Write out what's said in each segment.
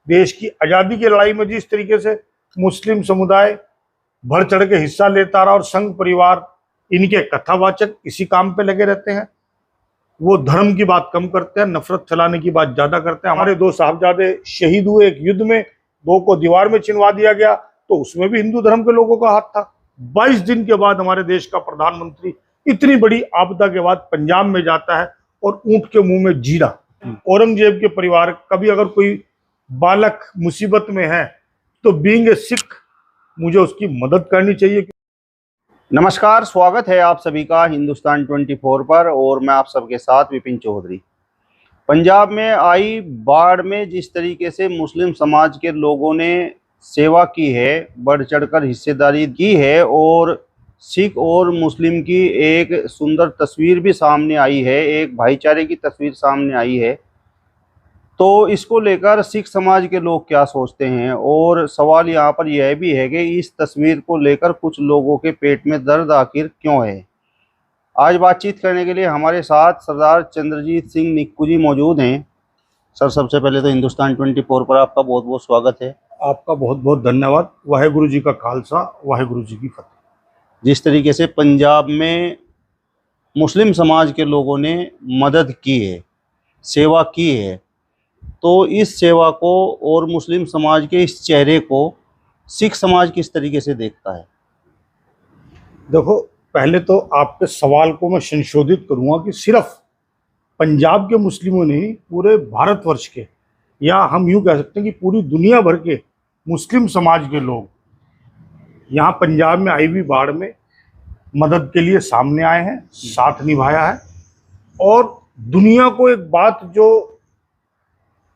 देश की आजादी की लड़ाई में जिस तरीके से मुस्लिम समुदाय बढ़ चढ़ के हिस्सा लेता रहा और संघ परिवार इनके कथावाचक इसी काम पे लगे रहते हैं। वो धर्म की बात कम करते हैं, नफरत फैलाने की बात ज्यादा करते हैं। हमारे 2 साहबजादे शहीद हुए एक युद्ध में, 2 को दीवार में चिनवा दिया गया, तो उसमें भी हिंदू धर्म के लोगों का हाथ था। 22 दिन के बाद हमारे देश का प्रधानमंत्री इतनी बड़ी आपदा के बाद पंजाब में जाता है और ऊंट के मुंह में जीरा। औरंगजेब के परिवार कभी अगर कोई बालक मुसीबत में है तो बीइंग ए सिख मुझे उसकी मदद करनी चाहिए। नमस्कार, स्वागत है आप सभी का हिंदुस्तान 24 पर और मैं आप सबके साथ विपिन चौधरी। पंजाब में आई बाढ़ में जिस तरीके से मुस्लिम समाज के लोगों ने सेवा की है, बढ़ चढ़कर हिस्सेदारी की है और सिख और मुस्लिम की एक सुंदर तस्वीर भी सामने आई है, एक भाईचारे की तस्वीर सामने आई है, तो इसको लेकर सिख समाज के लोग क्या सोचते हैं। और सवाल यहाँ पर यह भी है कि इस तस्वीर को लेकर कुछ लोगों के पेट में दर्द आखिर क्यों है। आज बातचीत करने के लिए हमारे साथ सरदार चंद्रजीत सिंह निक्कू जी मौजूद हैं। सर, सबसे पहले तो हिंदुस्तान 24 पर आपका बहुत बहुत स्वागत है। आपका बहुत बहुत धन्यवाद। वाहेगुरु जी का खालसा, वाहेगुरु जी की फतेह। जिस तरीके से पंजाब में मुस्लिम समाज के लोगों ने मदद की है, सेवा की है, तो इस सेवा को और मुस्लिम समाज के इस चेहरे को सिख समाज किस तरीके से देखता है? देखो, पहले तो आपके सवाल को मैं संशोधित करूंगा कि सिर्फ पंजाब के मुस्लिमों ने, पूरे भारतवर्ष के, या हम यूं कह सकते हैं कि पूरी दुनिया भर के मुस्लिम समाज के लोग यहाँ पंजाब में आई हुई बाढ़ में मदद के लिए सामने आए हैं, साथ निभाया है। और दुनिया को एक बात जो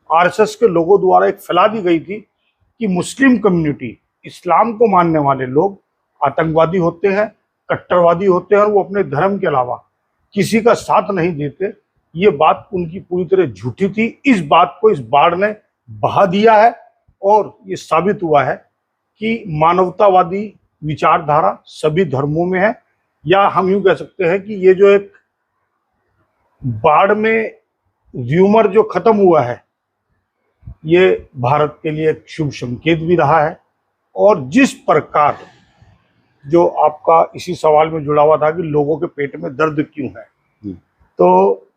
आरएसएस के लोगों द्वारा एक फैला दी गई थी कि मुस्लिम कम्युनिटी, इस्लाम को मानने वाले लोग आतंकवादी होते हैं, कट्टरवादी होते हैं और वो अपने धर्म के अलावा किसी का साथ नहीं देते, ये बात उनकी पूरी तरह झूठी थी। इस बात को इस बाढ़ ने बहा दिया है और ये साबित हुआ है कि मानवतावादी विचारधारा सभी धर्मों में है। या हम यूं कह सकते हैं कि ये जो एक बाढ़ में र्यूमर जो खत्म हुआ है, ये भारत के लिए एक शुभ संकेत भी रहा है। और जिस प्रकार जो आपका इसी सवाल में जुड़ा हुआ था कि लोगों के पेट में दर्द क्यों है, तो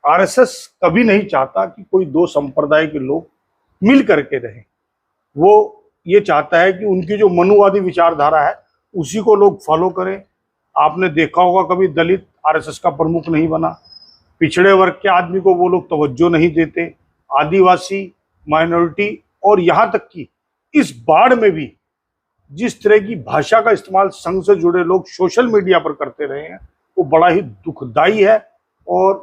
आरएसएस कभी नहीं चाहता कि कोई 2 संप्रदाय के लोग मिल करके रहें। वो ये चाहता है कि उनकी जो मनुवादी विचारधारा है उसी को लोग फॉलो करें। आपने देखा होगा कभी दलित आरएसएस का प्रमुख नहीं बना, पिछड़े वर्ग के आदमी को वो लोग तवज्जो नहीं देते, आदिवासी, माइनॉरिटी, और यहाँ तक कि इस बाढ़ में भी जिस तरह की भाषा का इस्तेमाल संघ से जुड़े लोग सोशल मीडिया पर करते रहे हैं वो बड़ा ही दुखदाई है। और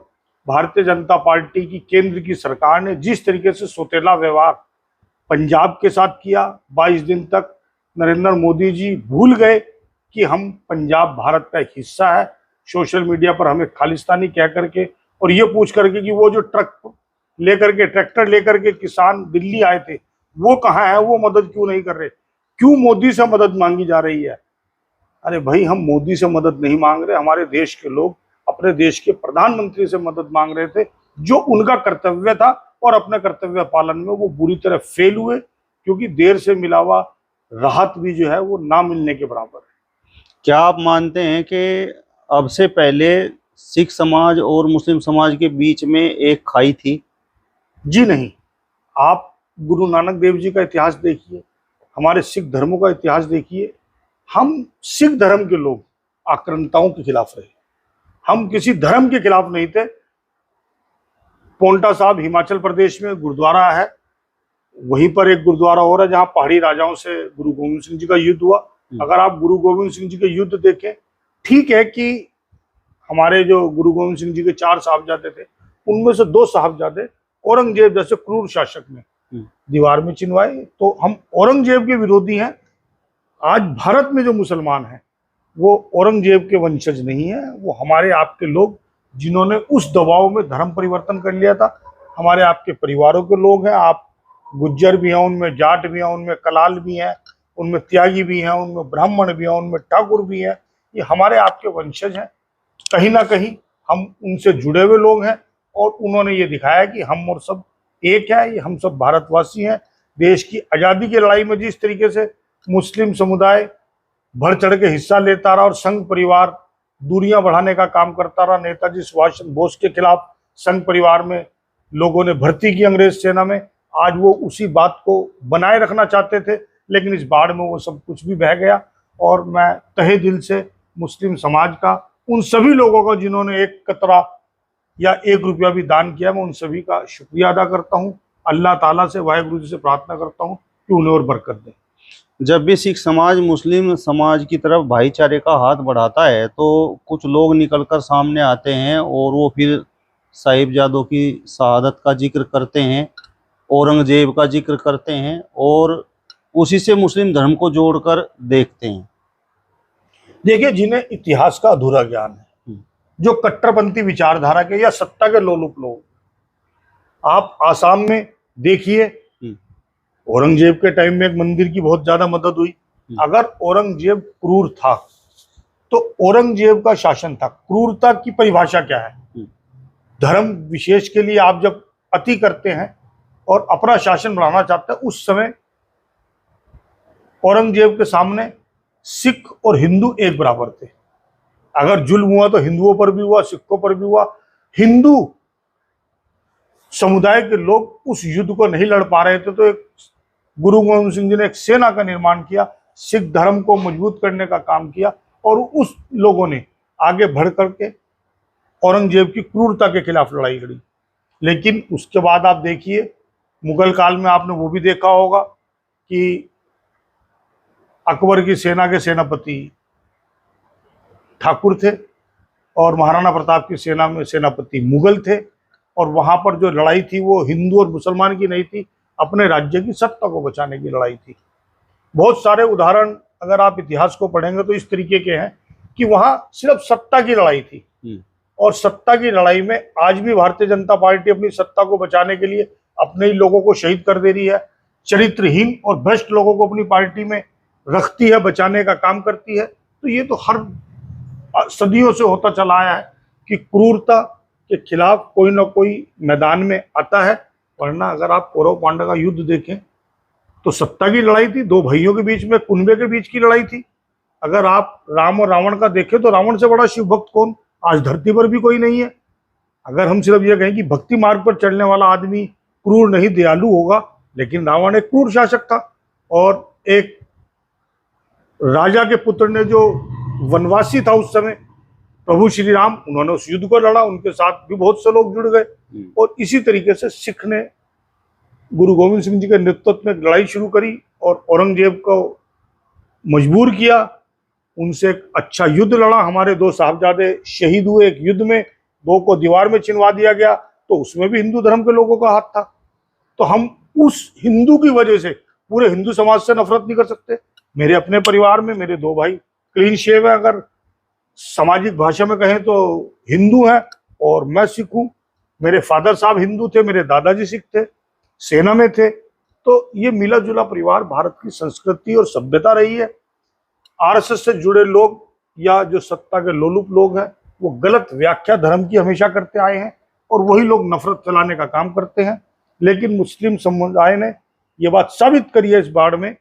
भारतीय जनता पार्टी की केंद्र की सरकार ने जिस तरीके से सौतेला व्यवहार पंजाब के साथ किया, 22 दिन तक नरेंद्र मोदी जी भूल गए कि हम पंजाब भारत का एक हिस्सा है। सोशल मीडिया पर हमें खालिस्तानी कह करके और ये पूछ करके कि वो जो ट्रैक्टर लेकर के किसान दिल्ली आए थे वो कहाँ है, वो मदद क्यों नहीं कर रहे, क्यों मोदी से मदद मांगी जा रही है। अरे भाई, हम मोदी से मदद नहीं मांग रहे, हमारे देश के लोग अपने देश के प्रधानमंत्री से मदद मांग रहे थे, जो उनका कर्तव्य था। और अपने कर्तव्य पालन में वो बुरी तरह फेल हुए, क्योंकि देर से मिला हुआ राहत भी जो है वो ना मिलने के बराबर है। क्या आप मानते हैं कि अब से पहले सिख समाज और मुस्लिम समाज के बीच में एक खाई थी? जी नहीं। आप गुरु नानक देव जी का इतिहास देखिए, हमारे सिख धर्मों का इतिहास देखिए। हम सिख धर्म के लोग आक्रांताओं के खिलाफ रहे, हम किसी धर्म के खिलाफ नहीं थे। पोंटा साहब हिमाचल प्रदेश में गुरुद्वारा है, वहीं पर एक गुरुद्वारा और है जहां पहाड़ी राजाओं से गुरु गोविंद सिंह जी का युद्ध हुआ। अगर आप गुरु गोविंद सिंह जी के युद्ध देखें, ठीक है कि हमारे जो गुरु गोविंद सिंह जी के 4 साहबजादे थे, उनमें से 2 साहबजादे औरंगजेब जैसे क्रूर शासक ने दीवार में चिनवाए, तो हम औरंगजेब के विरोधी हैं। आज भारत में जो मुसलमान हैं वो औरंगजेब के वंशज नहीं है, वो हमारे आपके लोग जिन्होंने उस दबाव में धर्म परिवर्तन कर लिया था। हमारे आपके परिवारों के लोग हैं, आप गुज्जर भी हैं, उनमें जाट भी हैं, उनमें कलाल भी हैं, उनमें त्यागी भी हैं, उनमें ब्राह्मण भी हैं, उनमें ठाकुर भी हैं। ये हमारे आपके वंशज हैं, कहीं ना कहीं हम उनसे जुड़े हुए लोग हैं। और उन्होंने ये दिखाया कि हम और सब एक है, ये हम सब भारतवासी हैं। देश की आज़ादी की लड़ाई में जिस तरीके से मुस्लिम समुदाय बढ़ चढ़ के हिस्सा लेता रहा और संघ परिवार दूरियां बढ़ाने का काम करता रहा, नेताजी सुभाष चंद्र बोस के खिलाफ संघ परिवार में लोगों ने भर्ती की अंग्रेज सेना में, आज वो उसी बात को बनाए रखना चाहते थे, लेकिन इस बाढ़ में वो सब कुछ भी बह गया। और मैं तहे दिल से मुस्लिम समाज का, उन सभी लोगों का जिन्होंने एक कतरा या एक रुपया भी दान किया, मैं उन सभी का शुक्रिया अदा करता हूँ। अल्लाह ताला से, वाहिगुरु जी से प्रार्थना करता हूँ कि उन्हें और बरकत दें। जब भी सिख समाज मुस्लिम समाज की तरफ भाईचारे का हाथ बढ़ाता है तो कुछ लोग निकलकर सामने आते हैं और वो फिर साहिबजादों की शहादत का जिक्र करते हैं, औरंगजेब का जिक्र करते हैं और उसी से मुस्लिम धर्म को जोड़कर देखते हैं। देखिए, जिन्हें इतिहास का अधूरा ज्ञान है, जो कट्टरपंथी विचारधारा के या सत्ता के लोलुप लोग, आप आसाम में देखिए, औरंगजेब के टाइम में एक मंदिर की बहुत ज्यादा मदद हुई। अगर औरंगजेब क्रूर था तो औरंगजेब का शासन था। क्रूरता की परिभाषा क्या है? धर्म विशेष के लिए आप जब अति करते हैं और अपना शासन बढ़ाना चाहते हैं, उस समय औरंगजेब के सामने सिख और हिंदू एक बराबर थे। अगर जुल्म हुआ तो हिंदुओं पर भी हुआ, सिखों पर भी हुआ। हिंदू समुदाय के लोग उस युद्ध को नहीं लड़ पा रहे थे, तो एक गुरु गोविंद सिंह जी ने एक सेना का निर्माण किया, सिख धर्म को मजबूत करने का काम किया और उस लोगों ने आगे बढ़ करके औरंगजेब की क्रूरता के खिलाफ लड़ाई लड़ी। लेकिन उसके बाद आप देखिए, मुगल काल में आपने वो भी देखा होगा कि अकबर की सेना के सेनापति ठाकुर थे और महाराणा प्रताप की सेना में सेनापति मुगल थे, और वहां पर जो लड़ाई थी वो हिंदू और मुसलमान की नहीं थी, अपने राज्य की सत्ता को बचाने की लड़ाई थी। बहुत सारे उदाहरण अगर आप इतिहास को पढ़ेंगे तो इस तरीके के हैं कि वहां सिर्फ सत्ता की लड़ाई थी, और सत्ता की लड़ाई में आज भी भारतीय जनता पार्टी अपनी सत्ता को बचाने के लिए अपने ही लोगों को शहीद कर दे रही है। चरित्रहीन और भ्रष्ट लोगों को अपनी पार्टी में रखती है, बचाने का काम करती है। तो ये तो हर सदियों से होता चला आया है कि क्रूरता के खिलाफ कोई ना कोई मैदान में आता है। वरना अगर आप कौरव पांडव का युद्ध देखें तो सत्ता की लड़ाई थी, दो भाइयों के बीच में, कुनबे के बीच की लड़ाई थी। अगर आप राम और रावण का देखें तो रावण से बड़ा शिव भक्त कौन? आज धरती पर भी कोई नहीं है। अगर हम सिर्फ ये कहें कि भक्ति मार्ग पर चलने वाला आदमी क्रूर नहीं, दयालु होगा, लेकिन रावण एक क्रूर शासक था। और एक राजा के पुत्र ने जो वनवासी था उस समय, प्रभु श्री राम, उन्होंने उस युद्ध को लड़ा, उनके साथ भी बहुत से लोग जुड़ गए। और इसी तरीके से सिख ने गुरु गोविंद सिंह जी के नेतृत्व में लड़ाई शुरू करी और औरंगजेब को मजबूर किया, उनसे एक अच्छा युद्ध लड़ा। हमारे दो साहबजादे शहीद हुए एक युद्ध में, दो को दीवार में चिनवा दिया गया, तो उसमें भी हिंदू धर्म के लोगों का हाथ था। तो हम उस हिंदू की वजह से पूरे हिंदू समाज से नफरत नहीं कर सकते। मेरे अपने परिवार में मेरे दो भाई क्लीन शेव है, अगर सामाजिक भाषा में कहें तो हिंदू हैं और मैं सिख हूं। मेरे फादर साहब हिंदू थे, मेरे दादाजी सिख थे, सेना में थे। तो ये मिला जुला परिवार भारत की संस्कृति और सभ्यता रही है। आरएसएस से जुड़े लोग या जो सत्ता के लोलुप लोग हैं, वो गलत व्याख्या धर्म की हमेशा करते आए हैं और वही लोग नफरत फैलाने का काम करते हैं। लेकिन मुस्लिम समुदाय ने ये बात साबित करी है इस बाढ़ में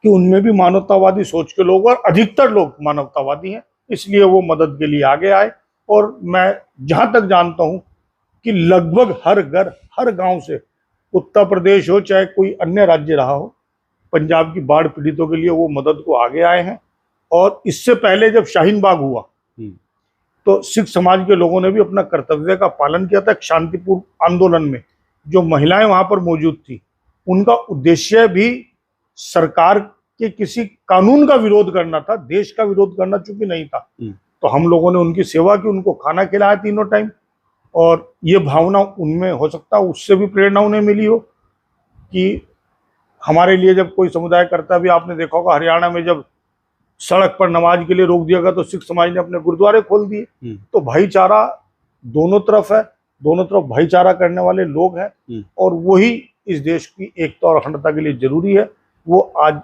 कि उनमें भी मानवतावादी सोच के लोग, और अधिकतर लोग मानवतावादी हैं, इसलिए वो मदद के लिए आगे आए। और मैं जहां तक जानता हूं कि लगभग हर घर, हर गांव से, उत्तर प्रदेश हो चाहे कोई अन्य राज्य रहा हो, पंजाब की बाढ़ पीड़ितों के लिए वो मदद को आगे आए हैं। और इससे पहले जब शाहीन बाग हुआ तो सिख समाज के लोगों ने भी अपना कर्तव्य का पालन किया था। एक शांतिपूर्ण आंदोलन में जो महिलाएं वहां पर मौजूद थी, उनका उद्देश्य भी सरकार के किसी कानून का विरोध करना था, देश का विरोध करना चूंकि नहीं था। तो हम लोगों ने उनकी सेवा की, उनको खाना खिलाया तीनों टाइम। और ये भावना उनमें हो सकता है उससे भी प्रेरणा उन्हें मिली हो कि हमारे लिए जब कोई समुदाय करता है। भी आपने देखा होगा हरियाणा में जब सड़क पर नमाज के लिए रोक दिया गया तो सिख समाज ने अपने गुरुद्वारे खोल दिए। तो भाईचारा दोनों तरफ है, दोनों तरफ भाईचारा करने वाले लोग हैं, और वही इस देश की एकता और अखंडता के लिए जरूरी है। वो आज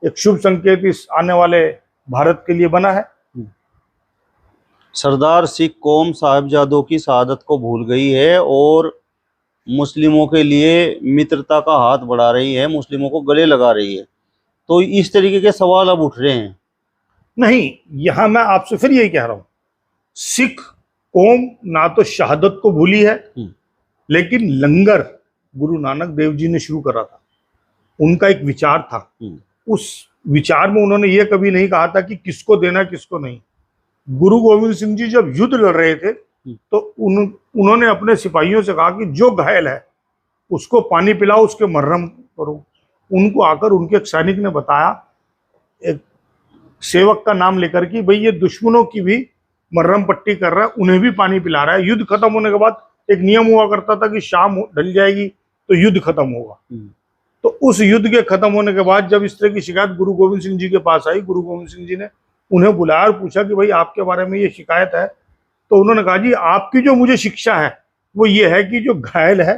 एक शुभ संकेत इस आने वाले भारत के लिए बना है। सरदार सिख कौम साहिबजादों की शहादत को भूल गई है और मुस्लिमों के लिए मित्रता का हाथ बढ़ा रही है, मुस्लिमों को गले लगा रही है। तो इस तरीके के सवाल अब उठ रहे हैं। नहीं, यहां मैं आपसे फिर यही कह रहा हूं, सिख कौम ना तो शहादत को भूली है, लेकिन लंगर गुरु नानक देव जी ने शुरू करा था, उनका एक विचार था। उस विचार में उन्होंने ये कभी नहीं कहा था कि किसको देना किसको नहीं। गुरु गोविंद सिंह जी जब युद्ध लड़ रहे थे तो उन्होंने अपने सिपाहियों से कहा कि जो घायल है उसको पानी पिलाओ, उसके मरहम करो। उनको आकर उनके एक सैनिक ने बताया, एक सेवक का नाम लेकर कि भाई ये दुश्मनों की भी मरहम पट्टी कर रहा है, उन्हें भी पानी पिला रहा है। युद्ध खत्म होने के बाद एक नियम हुआ करता था कि शाम ढल जाएगी तो युद्ध खत्म होगा। तो उस युद्ध के खत्म होने के बाद जब इस तरह की शिकायत गुरु गोविंद सिंह जी के पास आई, गुरु गोविंद सिंह जी ने उन्हें बुलाया और पूछा कि भाई आपके बारे में ये शिकायत है। तो उन्होंने कहा जी आपकी जो मुझे शिक्षा है वो ये है कि जो घायल है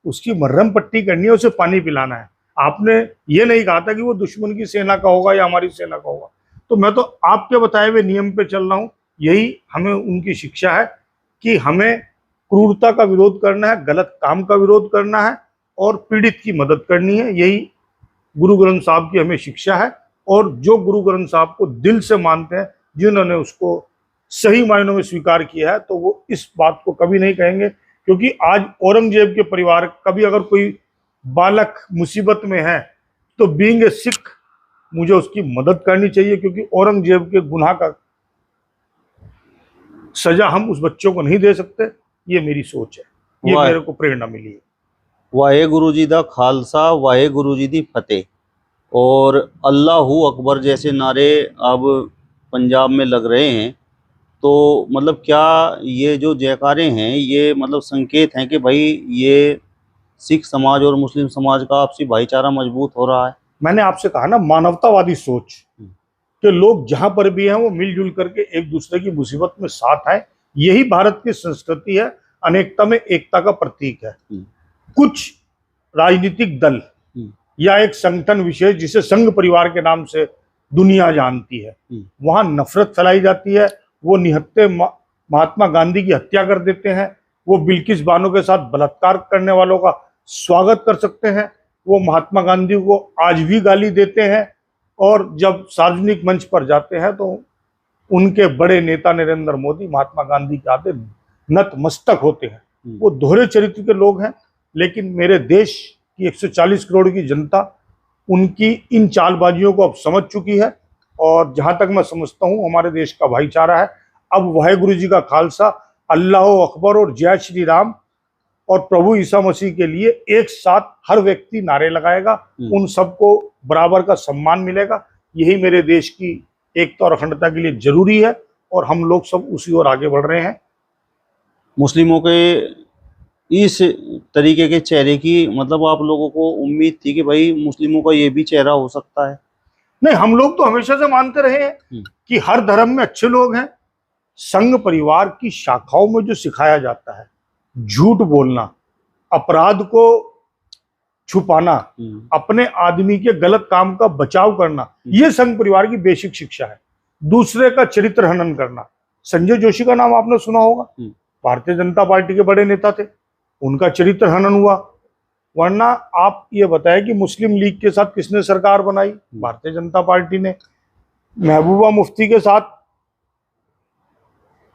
उसकी मरहम पट्टी करनी है, उसे पानी पिलाना है। आपने ये नहीं कहा था कि वो दुश्मन की सेना का होगा या हमारी सेना का होगा। तो मैं तो आपके बताए हुए नियम पे चल रहा हूँ। यही हमें उनकी शिक्षा है कि हमें क्रूरता का विरोध करना है, गलत काम का विरोध करना है और पीड़ित की मदद करनी है। यही गुरु ग्रंथ साहब की हमें शिक्षा है। और जो गुरु ग्रंथ साहब को दिल से मानते हैं, जिन्होंने उसको सही मायनों में स्वीकार किया है, तो वो इस बात को कभी नहीं कहेंगे। क्योंकि आज औरंगजेब के परिवार कभी अगर कोई बालक मुसीबत में है तो बीइंग ए सिख मुझे उसकी मदद करनी चाहिए, क्योंकि औरंगजेब के गुनाह का सजा हम उस बच्चों को नहीं दे सकते। ये मेरी सोच है, ये मेरे को प्रेरणा मिली है। वाहेगुरु जी दा खालसा, वाहेगुरु जी दी फतेह और अल्लाहू अकबर जैसे नारे अब पंजाब में लग रहे हैं। तो मतलब क्या ये जो जयकारे हैं ये मतलब संकेत हैं कि भाई ये सिख समाज और मुस्लिम समाज का आपसी भाईचारा मजबूत हो रहा है? मैंने आपसे कहा ना, मानवतावादी सोच कि लोग जहां पर भी हैं वो मिलजुल करके एक दूसरे की मुसीबत में साथ आए। यही भारत की संस्कृति है, अनेकता में एकता का प्रतीक है। कुछ राजनीतिक दल या एक संगठन विशेष जिसे संघ परिवार के नाम से दुनिया जानती है, वहां नफरत फैलाई जाती है। वो निहत्थे महात्मा गांधी की हत्या कर देते हैं, वो बिल्किस बानो के साथ बलात्कार करने वालों का स्वागत कर सकते हैं, वो महात्मा गांधी को आज भी गाली देते हैं और जब सार्वजनिक मंच पर जाते हैं तो उनके बड़े नेता नरेंद्र मोदी महात्मा गांधी के आगे नतमस्तक होते हैं। वो दोहरे चरित्र के लोग हैं। लेकिन मेरे देश की 140 करोड़ की जनता उनकी इन चालबाजियों को अब समझ चुकी है और जहां तक मैं समझता हूं हमारे देश का भाईचारा है। अब वाहेगुरु जी का खालसा, अल्लाह अकबर और जय श्री राम और प्रभु ईसा मसीह के लिए एक साथ हर व्यक्ति नारे लगाएगा, उन सबको बराबर का सम्मान मिलेगा। यही मेरे देश की एकता और अखंडता के लिए जरूरी है और हम लोग सब उसी ओर आगे बढ़ रहे हैं। मुस्लिमों के इस तरीके के चेहरे की मतलब आप लोगों को उम्मीद थी कि भाई मुस्लिमों का ये भी चेहरा हो सकता है? नहीं, हम लोग तो हमेशा से मानते रहे हैं कि हर धर्म में अच्छे लोग हैं। संघ परिवार की शाखाओं में जो सिखाया जाता है, झूठ बोलना, अपराध को छुपाना, अपने आदमी के गलत काम का बचाव करना, ये संघ परिवार की बेसिक शिक्षा है। दूसरे का चरित्र हनन करना, संजय जोशी का नाम आपने सुना होगा, भारतीय जनता पार्टी के बड़े नेता थे, उनका चरित्र हनन हुआ। वरना आप ये बताएं कि मुस्लिम लीग के साथ किसने सरकार बनाई? भारतीय जनता पार्टी ने। महबूबा मुफ्ती के साथ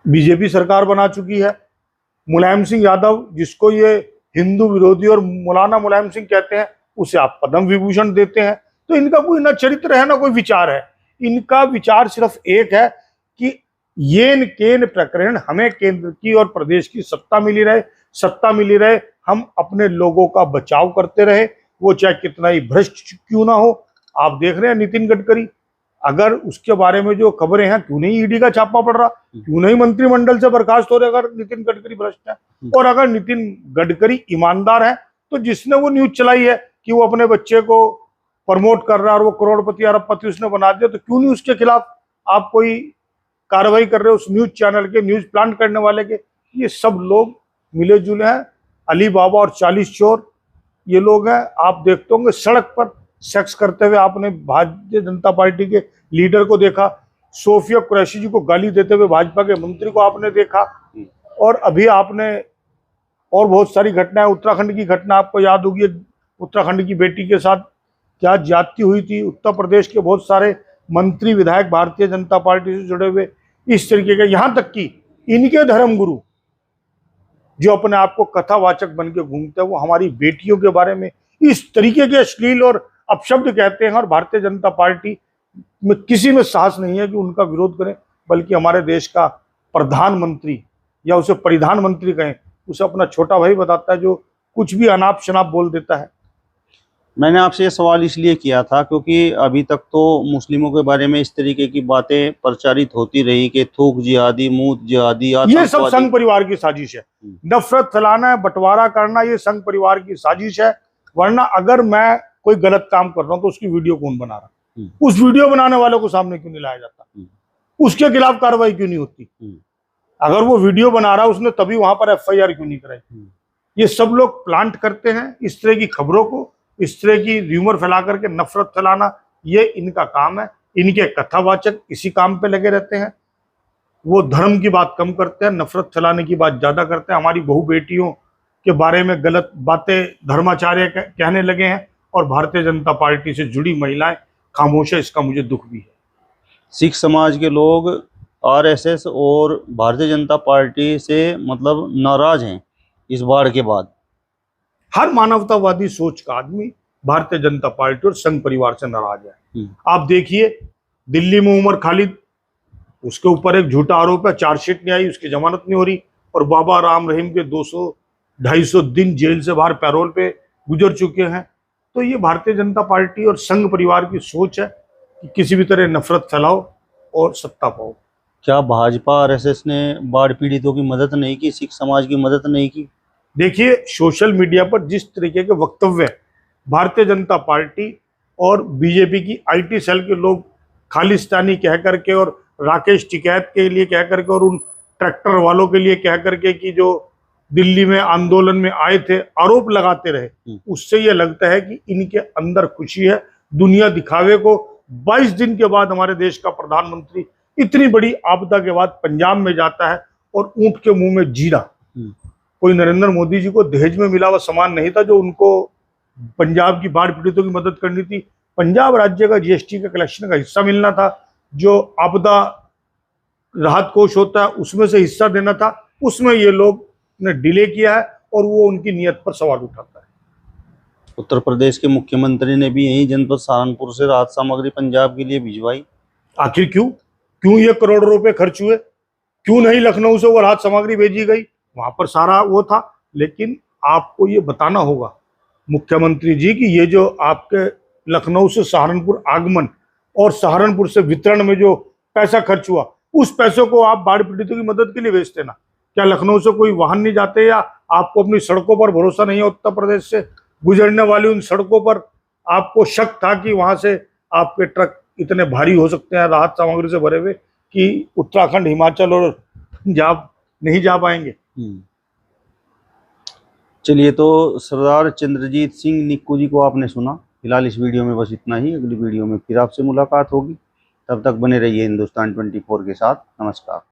बीजेपी सरकार बना चुकी है। मुलायम सिंह यादव, जिसको ये हिंदू विरोधी और मौलाना मुलायम सिंह कहते हैं, उसे आप पद्म विभूषण देते हैं। तो इनका कोई ना चरित्र है ना कोई विचार है। इनका विचार सिर्फ एक है कि येन केन प्रकरण, हमें केंद्र की और प्रदेश की सत्ता मिली रहे, हम अपने लोगों का बचाव करते रहे, वो चाहे कितना ही भ्रष्ट क्यों ना हो। आप देख रहे हैं नितिन गडकरी, अगर उसके बारे में जो खबरें हैं, क्यों नहीं ईडी का छापा पड़ रहा, क्यों नहीं मंत्रिमंडल से बर्खास्त हो रहे अगर नितिन गडकरी भ्रष्ट है। और अगर नितिन गडकरी ईमानदार है तो जिसने वो न्यूज चलाई है कि वो अपने बच्चे को प्रमोट कर रहा है और वो करोड़पति अरबपति उसने बना दिया, तो क्यों नहीं उसके खिलाफ आप कोई कार्रवाई कर रहे हो? उस न्यूज चैनल के, न्यूज प्लांट करने वाले के, ये सब लोग मिले जुले हैं। अली बाबा और 40 चोर ये लोग हैं। आप देखते होंगे सड़क पर सेक्स करते हुए आपने भारतीय जनता पार्टी के लीडर को देखा, सोफिया कुरैशी जी को गाली देते हुए भाजपा के मंत्री को आपने देखा, और अभी आपने और बहुत सारी घटनाएं, उत्तराखंड की घटना आपको याद होगी, उत्तराखंड की बेटी के साथ क्या ज्यादती हुई थी। उत्तर प्रदेश के बहुत सारे मंत्री विधायक भारतीय जनता पार्टी से जुड़े हुए, इस तरीके के, यहाँ तक कि इनके धर्मगुरु जो अपने आप को कथावाचक बन के घूमते हैं, वो हमारी बेटियों के बारे में इस तरीके के अश्लील और अपशब्द कहते हैं। और भारतीय जनता पार्टी में किसी में साहस नहीं है कि उनका विरोध करें, बल्कि हमारे देश का प्रधानमंत्री या उसे परिधान मंत्री कहें, उसे अपना छोटा भाई बताता है, जो कुछ भी अनाप शनाप बोल देता है। मैंने आपसे ये सवाल इसलिए किया था क्योंकि अभी तक तो मुस्लिमों के बारे में इस तरीके की बातें प्रचारित होती रही कि थूक जिहादी, मूत जिहादी, ये सब संघ परिवार की साजिश है। नफरत फैलाना है, बंटवारा करना, ये संघ परिवार की साजिश है। वरना अगर मैं कोई गलत काम कर रहा हूं तो उसकी वीडियो कौन बना रहा, उस वीडियो बनाने वालों को सामने क्यों नहीं लाया जाता, उसके खिलाफ कार्रवाई क्यों नहीं होती। अगर वो वीडियो बना रहा है उसने तभी वहां पर FIR क्यों नहीं कराई। ये सब लोग प्लांट करते हैं इस तरह की खबरों को, इस तरह की र्यूमर फैला करके नफरत फैलाना, ये इनका काम है। इनके कथावाचक इसी काम पे लगे रहते हैं। वो धर्म की बात कम करते हैं, नफरत फैलाने की बात ज्यादा करते हैं। हमारी बहु बेटियों के बारे में गलत बातें धर्माचार्य कहने लगे हैं, और भारतीय जनता पार्टी से जुड़ी महिलाएं खामोश है। इसका मुझे दुख भी है। सिख समाज के लोग RSS और भारतीय जनता पार्टी से मतलब नाराज हैं इस बाढ़ के बाद। हर मानवतावादी सोच का आदमी भारतीय जनता पार्टी और संघ परिवार से नाराज है। आप देखिए, दिल्ली में उमर खालिद, उसके ऊपर एक झूठा आरोप है, चार्जशीट नहीं आई, उसकी जमानत नहीं हो रही, और बाबा राम रहीम के 200-250 दिन जेल से बाहर पैरोल पे गुजर चुके हैं। तो ये भारतीय जनता पार्टी और संघ परिवार की सोच है कि किसी भी तरह नफरत फैलाओ और सत्ता पाओ। क्या भाजपा RSS ने बाढ़ पीड़ितों की मदद नहीं की, सिख समाज की मदद नहीं की? देखिए, सोशल मीडिया पर जिस तरीके के वक्तव्य भारतीय जनता पार्टी और बीजेपी की IT सेल के लोग खालिस्तानी कह करके और राकेश टिकैत के लिए कह करके और उन ट्रैक्टर वालों के लिए कह करके कि जो दिल्ली में आंदोलन में आए थे, आरोप लगाते रहे, उससे ये लगता है कि इनके अंदर खुशी है। दुनिया दिखावे को 22 दिन के बाद हमारे देश का प्रधानमंत्री इतनी बड़ी आपदा के बाद पंजाब में जाता है और ऊंट के मुंह में जीरा। कोई नरेंद्र मोदी जी को दहेज में मिला हुआ सामान नहीं था जो उनको पंजाब की बाढ़ पीड़ितों की मदद करनी थी। पंजाब राज्य का GST का कलेक्शन का हिस्सा मिलना था, जो आपदा राहत कोष होता है उसमें से हिस्सा देना था। उसमें ये लोग ने डिले किया है और वो उनकी नीयत पर सवाल उठाता है। उत्तर प्रदेश के मुख्यमंत्री ने भी यही जनपद सहारनपुर से राहत सामग्री पंजाब के लिए भिजवाई। आखिर क्यों ये करोड़ों रुपए खर्च हुए? क्यों नहीं लखनऊ से वो राहत सामग्री भेजी गई? वहां पर सारा वो था। लेकिन आपको ये बताना होगा मुख्यमंत्री जी कि ये जो आपके लखनऊ से सहारनपुर आगमन और सहारनपुर से वितरण में जो पैसा खर्च हुआ, उस पैसों को आप बाढ़ पीड़ितों की मदद के लिए भेजते ना। क्या लखनऊ से कोई वाहन नहीं जाते, या आपको अपनी सड़कों पर भरोसा नहीं है? उत्तर प्रदेश से गुजरने वाली उन सड़कों पर आपको शक था कि वहां से आपके ट्रक इतने भारी हो सकते हैं राहत सामग्री से भरे हुए कि उत्तराखंड, हिमाचल और पंजाब नहीं जा पाएंगे। चलिए, तो सरदार चंद्रजीत सिंह निक्कू जी को आपने सुना। फिलहाल इस वीडियो में बस इतना ही। अगली वीडियो में फिर आपसे मुलाकात होगी। तब तक बने रहिए हिंदुस्तान 24 के साथ। नमस्कार।